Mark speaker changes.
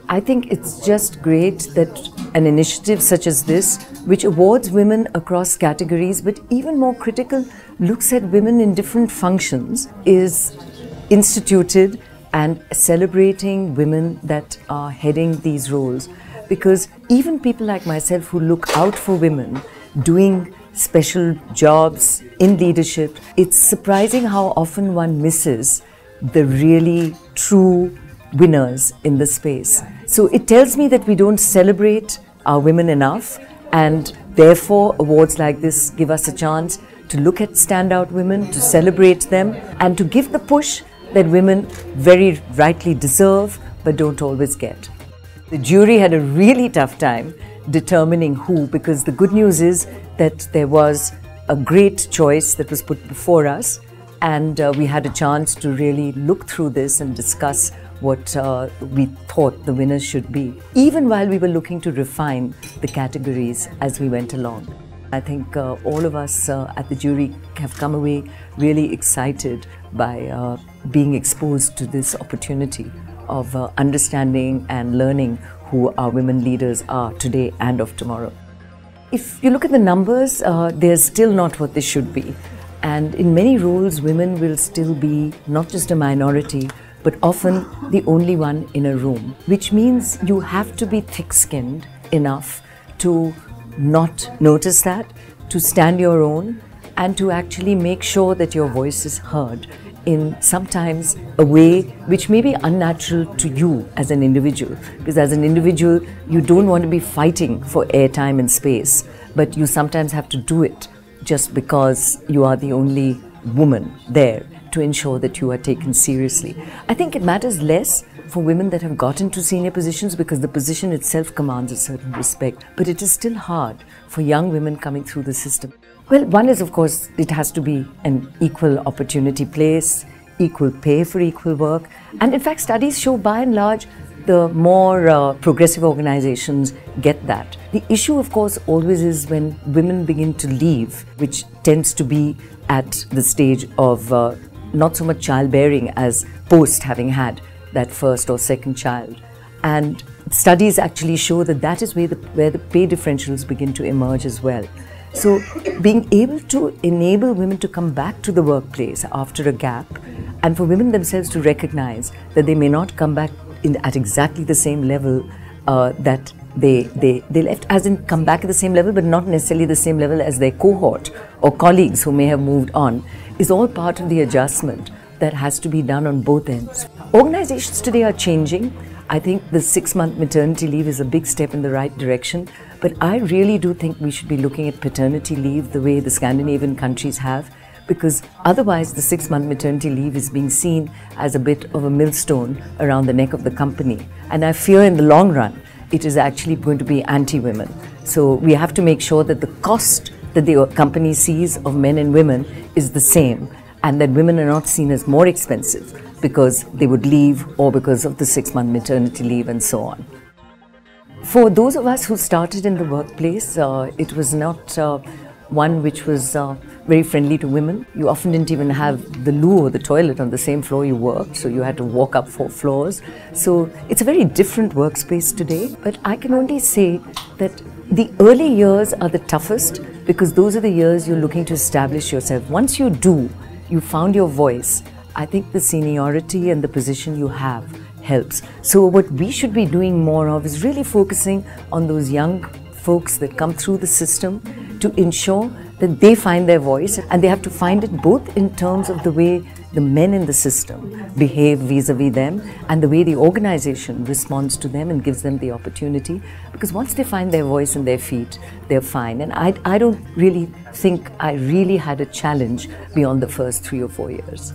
Speaker 1: I think it's just great that an initiative such as this, which awards women across categories, but even more critical, looks at women in different functions, is instituted and celebrating women that are heading these roles. Because even people like myself who look out for women doing special jobs in leadership, it's surprising how often one misses the really true winners in the space. So it tells me that we don't celebrate our women enough, and therefore awards like this give us a chance to look at standout women, to celebrate them, and to give the push that women very rightly deserve but don't always get. The jury had a really tough time determining who, because the good news is that there was a great choice that was put before us, and we had a chance to really look through this and discuss what we thought the winners should be, even while we were looking to refine the categories as we went along. I think all of us at the jury have come away really excited by being exposed to this opportunity of understanding and learning who our women leaders are today and of tomorrow. If you look at the numbers, they're still not what they should be. And in many roles, women will still be not just a minority, but often the only one in a room, which means you have to be thick-skinned enough to not notice that, to stand your own, and to actually make sure that your voice is heard in sometimes a way which may be unnatural to you as an individual. Because as an individual, you don't want to be fighting for airtime and space, but you sometimes have to do it just because you are the only woman there to ensure that you are taken seriously. I think it matters less for women that have gotten to senior positions because the position itself commands a certain respect, but it is still hard for young women coming through the system. Well, one is, of course, it has to be an equal opportunity place, equal pay for equal work, and in fact studies show by and large the more progressive organizations get that. The issue, of course, always is when women begin to leave, which tends to be at the stage of not so much childbearing as post having had that first or second child. And studies actually show that that is where the pay differentials begin to emerge as well. So being able to enable women to come back to the workplace after a gap, and for women themselves to recognize that they may not come back at exactly the same level that they left, as in come back at the same level but not necessarily the same level as their cohort or colleagues who may have moved on, is all part of the adjustment that has to be done on both ends. Organizations today are changing. I think the 6-month maternity leave is a big step in the right direction, but I really do think we should be looking at paternity leave the way the Scandinavian countries have, because otherwise the 6-month maternity leave is being seen as a bit of a millstone around the neck of the company. And I fear in the long run, it is actually going to be anti-women. So we have to make sure that the cost that the company sees of men and women is the same, and that women are not seen as more expensive because they would leave or because of the 6-month maternity leave and so on. For those of us who started in the workplace, it was not one which was very friendly to women. You often didn't even have the loo or the toilet on the same floor you worked, so you had to walk up 4 floors. So it's a very different workspace today, but I can only say that the early years are the toughest because those are the years you're looking to establish yourself. Once you do, you found your voice, I think the seniority and the position you have helps. So what we should be doing more of is really focusing on those young folks that come through the system to ensure that they find their voice, and they have to find it both in terms of the way the men in the system behave vis-a-vis them, and the way the organization responds to them and gives them the opportunity. Because once they find their voice and their feet, they're fine. And I don't really think I really had a challenge beyond the first 3 or 4 years.